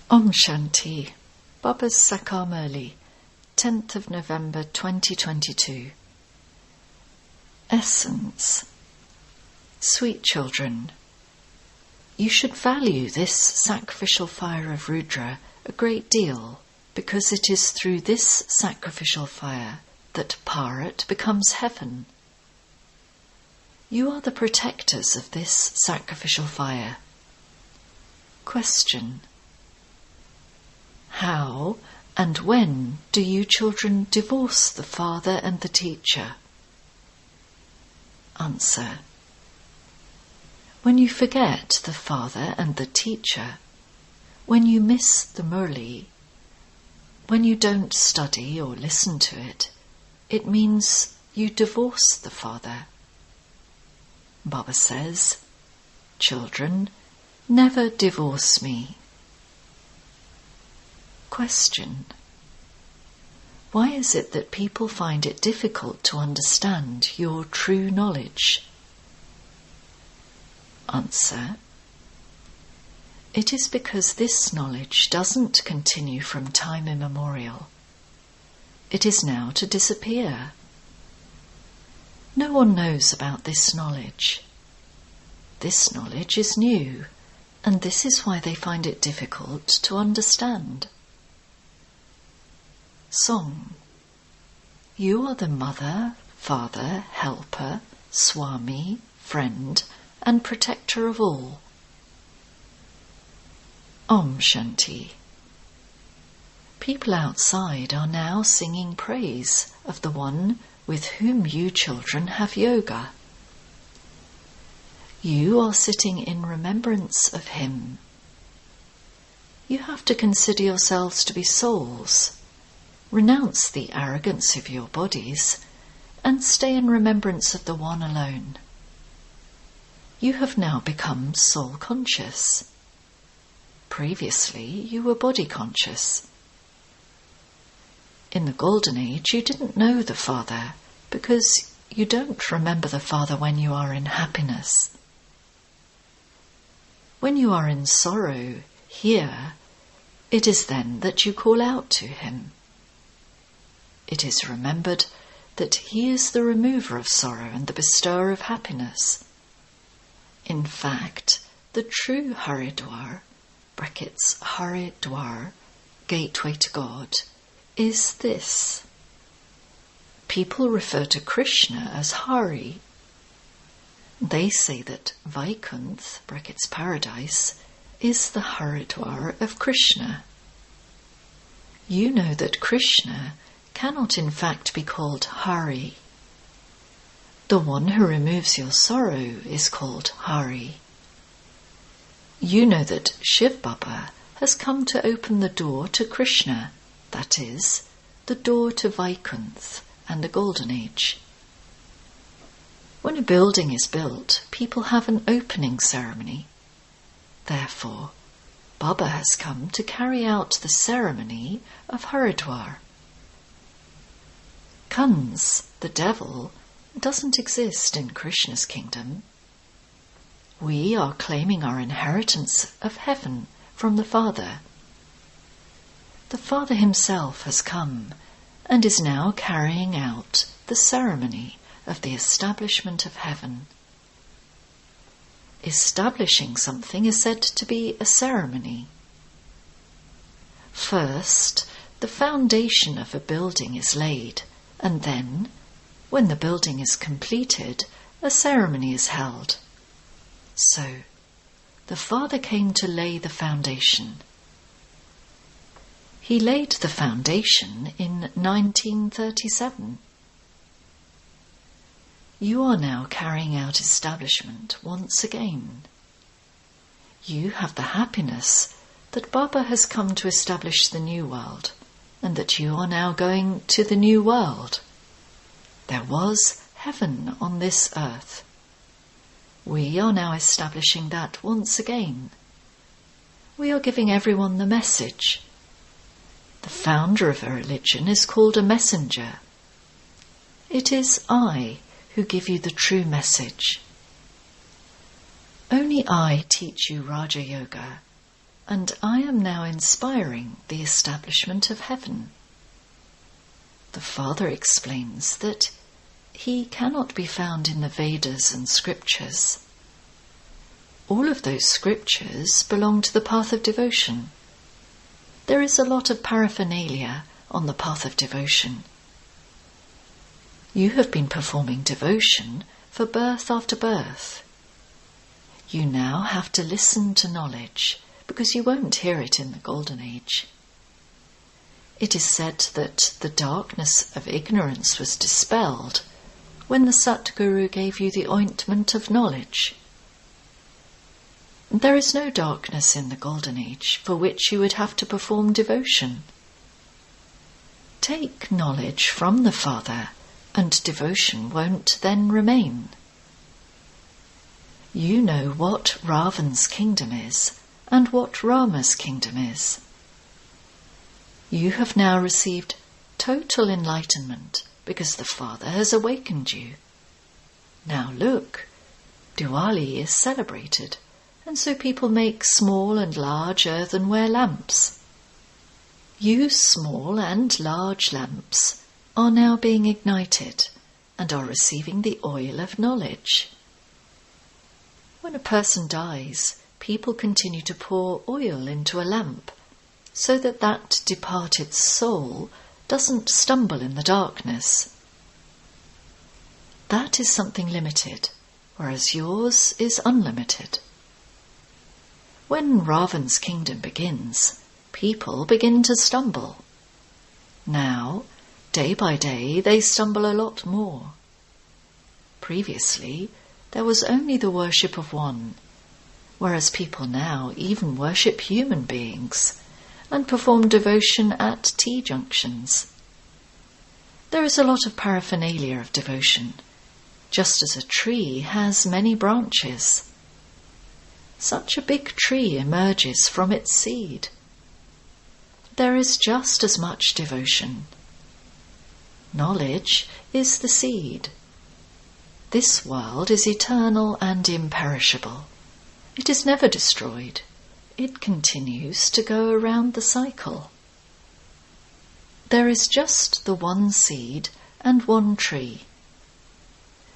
Om Shanti, Baba's Sakar Murli, 10th of November 2022. Essence. Sweet children, you should value this sacrificial fire of Rudra a great deal, because it is through this sacrificial fire that Bharat becomes heaven. You are the protectors of this sacrificial fire. Question. How and when do you children divorce the father and the teacher? Answer. When you forget the father and the teacher, when you miss the Murli, when you don't study or listen to it, it means you divorce the father. Baba says, children, never divorce me. Question. Why is it that people find it difficult to understand your true knowledge? Answer. It is because this knowledge doesn't continue from time immemorial. It is now to disappear. No one knows about this knowledge. This knowledge is new, and this is why they find it difficult to understand. Song. You are the mother, father, helper, swami, friend, and protector of all. Om Shanti. People outside are now singing praise of the one with whom you children have yoga. You are sitting in remembrance of him. You have to consider yourselves to be souls. Renounce the arrogance of your bodies and stay in remembrance of the one alone. You have now become soul conscious. Previously, you were body conscious. In the Golden Age, you didn't know the Father because you don't remember the Father when you are in happiness. When you are in sorrow here, it is then that you call out to him. It is remembered that he is the remover of sorrow and the bestower of happiness. In fact, the true Haridwar, brackets Haridwar, gateway to God, is this. People refer to Krishna as Hari. They say that Vaikunth, brackets paradise, is the Haridwar of Krishna. You know that Krishna cannot in fact be called Hari. The one who removes your sorrow is called Hari. You know that Shiv Baba has come to open the door to Krishna, that is, the door to Vaikunth and the Golden Age. When a building is built, people have an opening ceremony. Therefore, Baba has come to carry out the ceremony of Haridwar. Kans, the devil, doesn't exist in Krishna's kingdom. We are claiming our inheritance of heaven from the Father. The Father himself has come and is now carrying out the ceremony of the establishment of heaven. Establishing something is said to be a ceremony. First, the foundation of a building is laid, and then, when the building is completed, a ceremony is held. So, the Father came to lay the foundation. He laid the foundation in 1937. You are now carrying out establishment once again. You have the happiness that Baba has come to establish the new world, and that you are now going to the new world. There was heaven on this earth. We are now establishing that once again. We are giving everyone the message. The founder of a religion is called a messenger. It is I who give you the true message. Only I teach you Raja Yoga. and I am now inspiring the establishment of heaven. The Father explains that he cannot be found in the Vedas and scriptures. All of those scriptures belong to the path of devotion. There is a lot of paraphernalia on the path of devotion. You have been performing devotion for birth after birth. You now have to listen to knowledge, because you won't hear it in the Golden Age. It is said that the darkness of ignorance was dispelled when the Satguru gave you the ointment of knowledge. There is no darkness in the Golden Age for which you would have to perform devotion. Take knowledge from the Father, and devotion won't then remain. You know what Ravan's kingdom is, and what Rama's kingdom is. You have now received total enlightenment because the Father has awakened you. Now look, Diwali is celebrated, and so people make small and large earthenware lamps. You small and large lamps are now being ignited and are receiving the oil of knowledge. When a person dies, people continue to pour oil into a lamp so that that departed soul doesn't stumble in the darkness. That is something limited, whereas yours is unlimited. When Ravan's kingdom begins, people begin to stumble. Now, day by day, they stumble a lot more. Previously, there was only the worship of one, whereas people now even worship human beings and perform devotion at T-junctions. There is a lot of paraphernalia of devotion, just as a tree has many branches. Such a big tree emerges from its seed. There is just as much devotion. Knowledge is the seed. This world is eternal and imperishable. It is never destroyed. It continues to go around the cycle. There is just the one seed and one tree.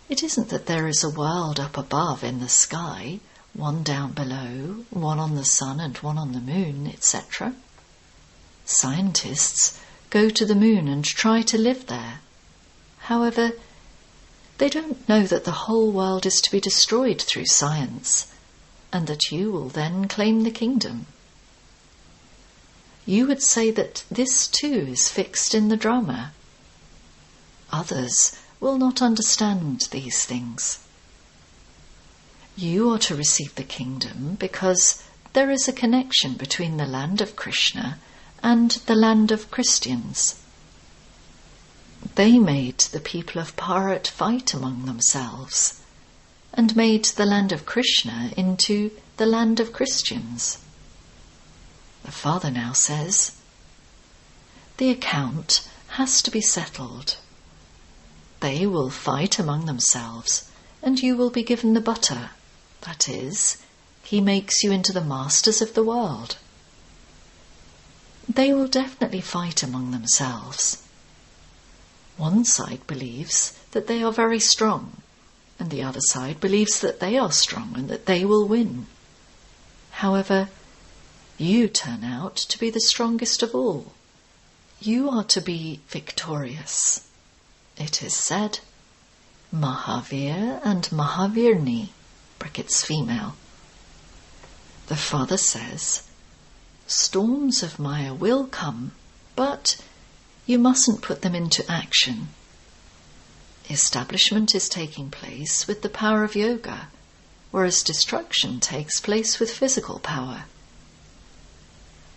It isn't that there is a world up above in the sky, one down below, one on the sun and one on the moon, etc. Scientists go to the moon and try to live there. However, they don't know that the whole world is to be destroyed through science, and that you will then claim the kingdom. You would say that this too is fixed in the drama. Others will not understand these things. You are to receive the kingdom because there is a connection between the land of Krishna and the land of Christians. They made the people of Bharat fight among themselves and made the land of Krishna into the land of Christians. The Father now says, the account has to be settled. They will fight among themselves, and you will be given the butter. That is, he makes you into the masters of the world. They will definitely fight among themselves. One side believes that they are very strong, and the other side believes that they are strong and that they will win. However, you turn out to be the strongest of all. You are to be victorious. It is said, Mahavir and Mahavirni, brackets female. The Father says, storms of Maya will come, but you mustn't put them into action. Establishment is taking place with the power of yoga, whereas destruction takes place with physical power.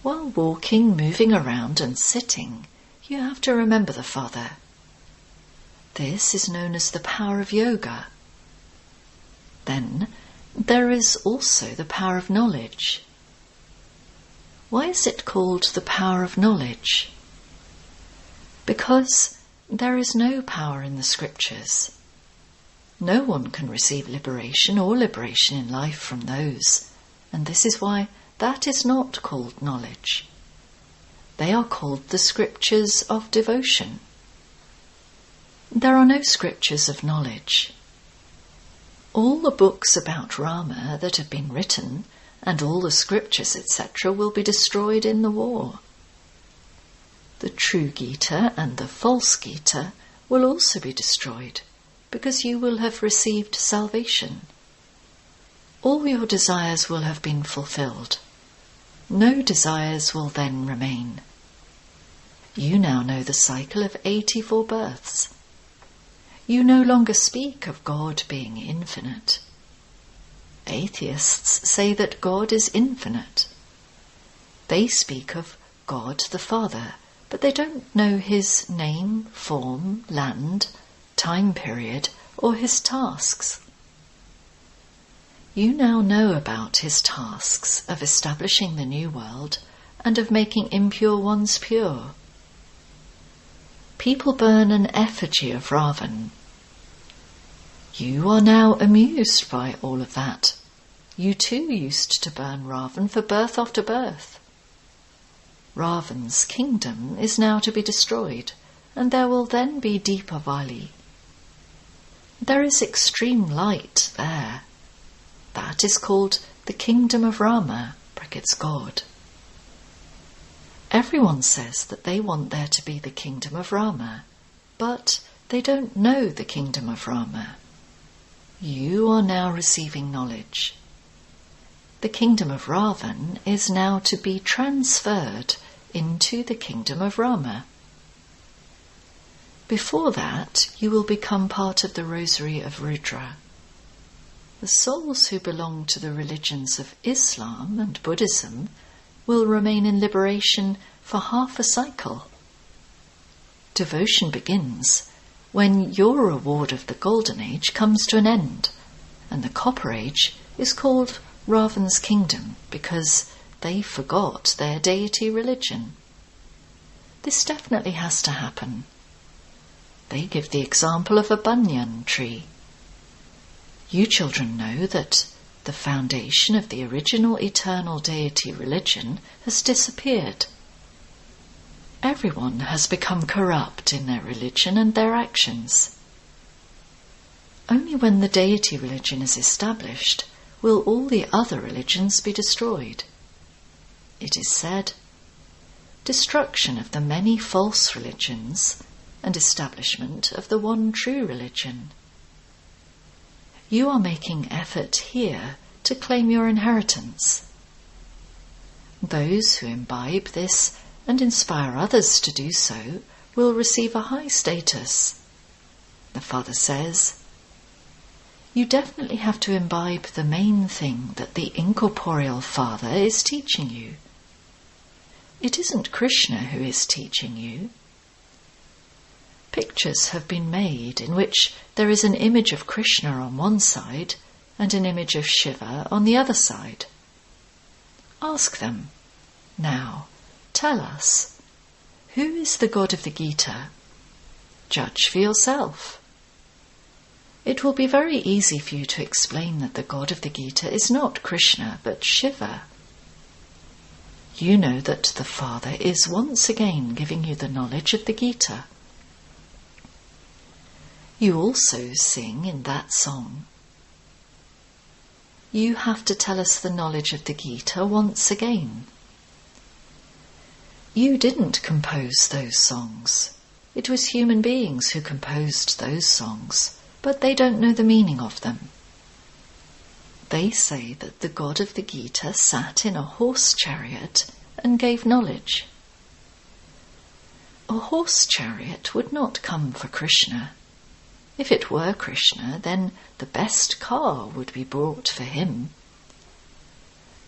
While walking, moving around and sitting, you have to remember the Father. This is known as the power of yoga. Then there is also the power of knowledge. Why is it called the power of knowledge? Because there is no power in the scriptures. No one can receive liberation or liberation in life from those, and this is why that is not called knowledge. They are called the scriptures of devotion. There are no scriptures of knowledge. All the books about Rama that have been written, and all the scriptures, etc., will be destroyed in the war. The true Gita and the false Gita will also be destroyed, because you will have received salvation. All your desires will have been fulfilled. No desires will then remain. You now know the cycle of 84 births. You no longer speak of God being infinite. Atheists say that God is infinite. They speak of God the Father, but they don't know his name, form, land, time period, or his tasks. You now know about his tasks of establishing the new world and of making impure ones pure. People burn an effigy of Ravan. You are now amused by all of that. You too used to burn Ravan for birth after birth. Ravan's kingdom is now to be destroyed, and there will then be Deepavali. There is extreme light there. That is called the kingdom of Rama, brackets God. Everyone says that they want there to be the kingdom of Rama, but they don't know the kingdom of Rama. You are now receiving knowledge. The kingdom of Ravan is now to be transferred into the kingdom of Rama. Before that, you will become part of the rosary of Rudra. The souls who belong to the religions of Islam and Buddhism will remain in liberation for half a cycle. Devotion begins when your reward of the Golden Age comes to an end, and the Copper Age is called Ravan's kingdom because they forgot their deity religion. This definitely has to happen. They give the example of a banyan tree. You children know that the foundation of the original eternal deity religion has disappeared. Everyone has become corrupt in their religion and their actions. Only when the deity religion is established will all the other religions be destroyed. It is said, destruction of the many false religions and establishment of the one true religion. You are making effort here to claim your inheritance. Those who imbibe this and inspire others to do so will receive a high status. The Father says, you definitely have to imbibe the main thing that the incorporeal Father is teaching you. It isn't Krishna who is teaching you. Pictures have been made in which there is an image of Krishna on one side and an image of Shiva on the other side. Ask them, now, tell us, who is the God of the Gita? Judge for yourself. It will be very easy for you to explain that the God of the Gita is not Krishna but Shiva. You know that the Father is once again giving you the knowledge of the Gita. You also sing in that song. You have to tell us the knowledge of the Gita once again. You didn't compose those songs. It was human beings who composed those songs, but they don't know the meaning of them. They say that the God of the Gita sat in a horse chariot and gave knowledge. A horse chariot would not come for Krishna. If it were Krishna, then the best car would be brought for him.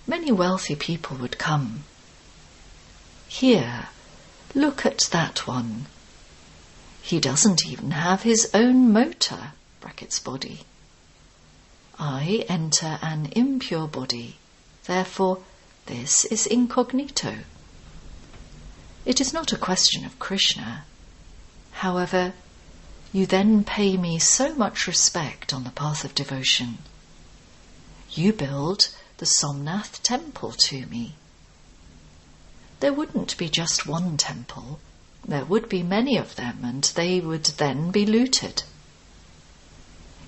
Many wealthy people would come. Here, look at that one. He doesn't even have his own motor, brackets body. I enter an impure body, therefore this is incognito. It is not a question of Krishna. However, you then pay me so much respect on the path of devotion. You build the Somnath temple to me. There wouldn't be just one temple. There would be many of them, and they would then be looted.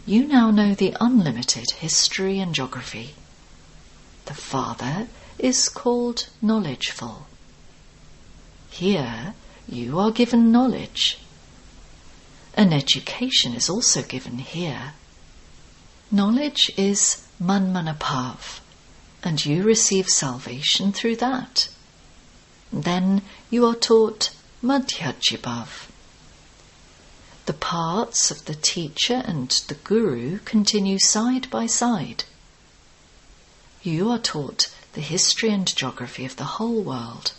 You now know the unlimited history and geography. The Father is called knowledgeful. Here you are given knowledge. An education is also given here. Knowledge is manmanapav, and you receive salvation through that. Then you are taught madhyajibav. The parts of the teacher and the guru continue side by side. You are taught the history and geography of the whole world.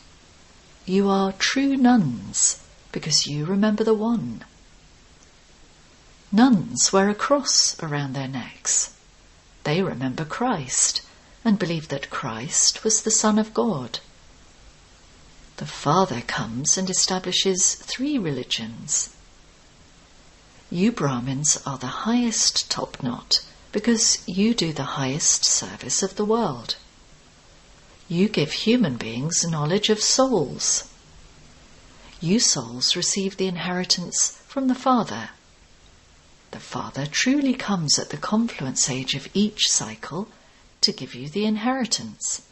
You are true nuns because you remember the One. Nuns wear a cross around their necks. They remember Christ and believe that Christ was the Son of God. The Father comes and establishes 3 religions. You Brahmins are the highest top knot because you do the highest service of the world. You give human beings knowledge of souls. You souls receive the inheritance from the Father. The Father truly comes at the confluence age of each cycle to give you the inheritance.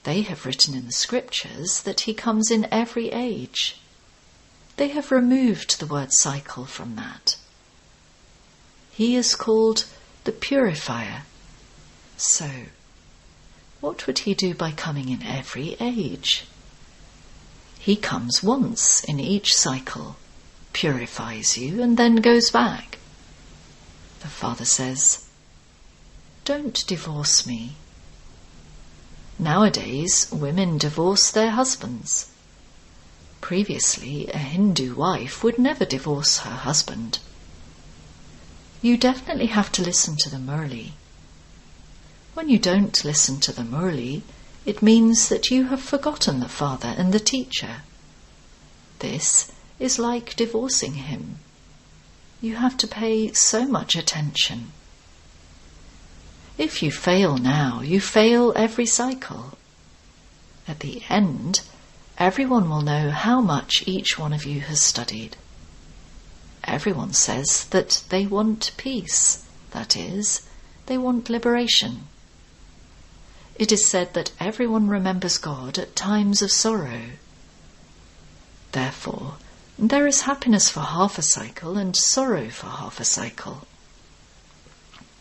They have written in the scriptures that he comes in every age. They have removed the word cycle from that. He is called the purifier. So, what would he do by coming in every age? He comes once in each cycle, purifies you, and then goes back. The Father says, "Don't divorce me." Nowadays, women divorce their husbands. Previously, a Hindu wife would never divorce her husband. You definitely have to listen to the Murli. When you don't listen to the Murli, it means that you have forgotten the Father and the teacher. This is like divorcing him. You have to pay so much attention. If you fail now, you fail every cycle. At the end, everyone will know how much each one of you has studied. Everyone says that they want peace, that is, they want liberation. It is said that everyone remembers God at times of sorrow. Therefore, there is happiness for half a cycle and sorrow for half a cycle.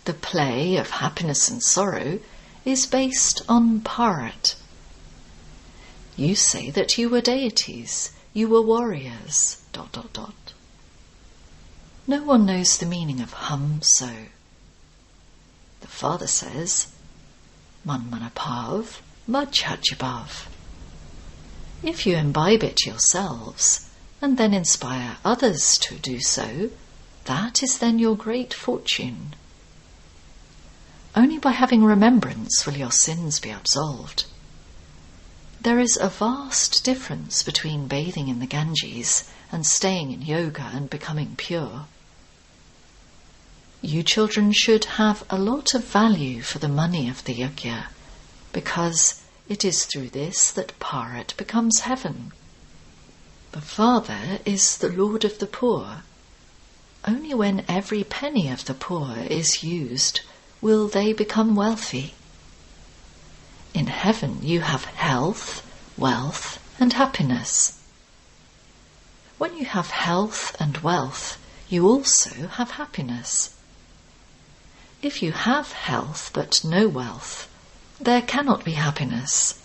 The play of happiness and sorrow is based on Bharat. You say that you were deities, you were warriors, ... No one knows the meaning of so. The Father says, Manmanapav, Madhyajibav. If you imbibe it yourselves, and then inspire others to do so, that is then your great fortune. Only by having remembrance will your sins be absolved. There is a vast difference between bathing in the Ganges and staying in yoga and becoming pure. You children should have a lot of value for the money of the yajna, because it is through this that Bharat becomes heaven. The Father is the Lord of the poor. Only when every penny of the poor is used will they become wealthy. In heaven you have health, wealth, and happiness. When you have health and wealth, you also have happiness. If you have health but no wealth, there cannot be happiness.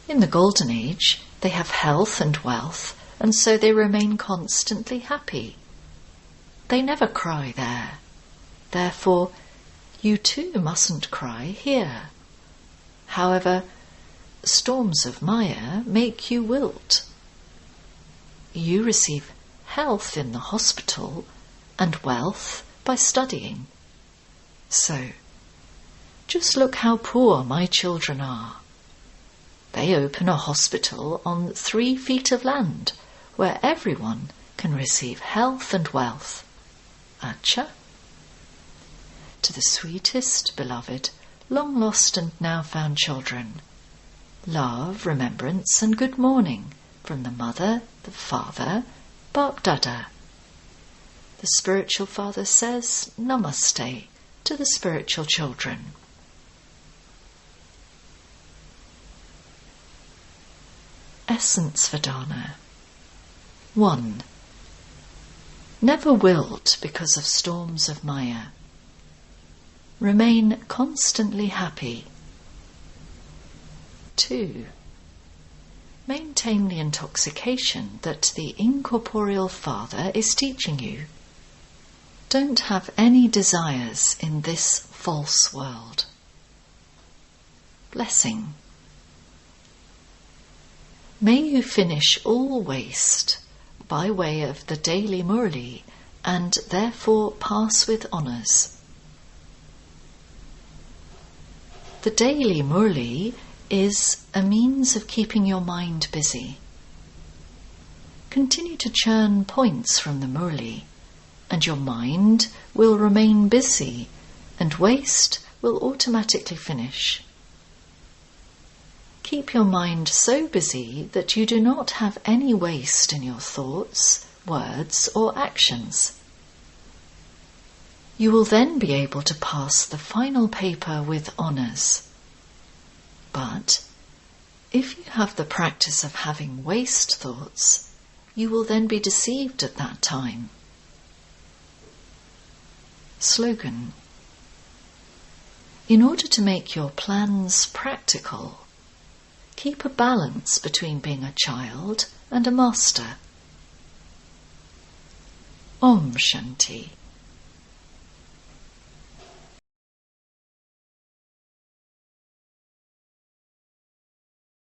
In the Golden Age, they have health and wealth, and so they remain constantly happy. They never cry there. Therefore, you too mustn't cry here. However, storms of Maya make you wilt. You receive health in the hospital and wealth by studying. So, just look how poor my children are. They open a hospital on 3 feet of land where everyone can receive health and wealth. Acha? to the sweetest, beloved, long lost and now found children. Love, remembrance and good morning from the mother, the father, Bap Dada. The spiritual father says Namaste to the spiritual children. Essence Vedana. 1. Never wilt because of storms of Maya. Remain constantly happy. 2. Maintain the intoxication that the incorporeal Father is teaching you. Don't have any desires in this false world. Blessing. May you finish all waste by way of the daily Murli and therefore pass with honours. The daily Murli is a means of keeping your mind busy. Continue to churn points from the Murli, and your mind will remain busy, and waste will automatically finish. Keep your mind so busy that you do not have any waste in your thoughts, words, or actions. You will then be able to pass the final paper with honours. But if you have the practice of having waste thoughts, you will then be deceived at that time. Slogan. In order to make your plans practical, keep a balance between being a child and a master. Om Shanti.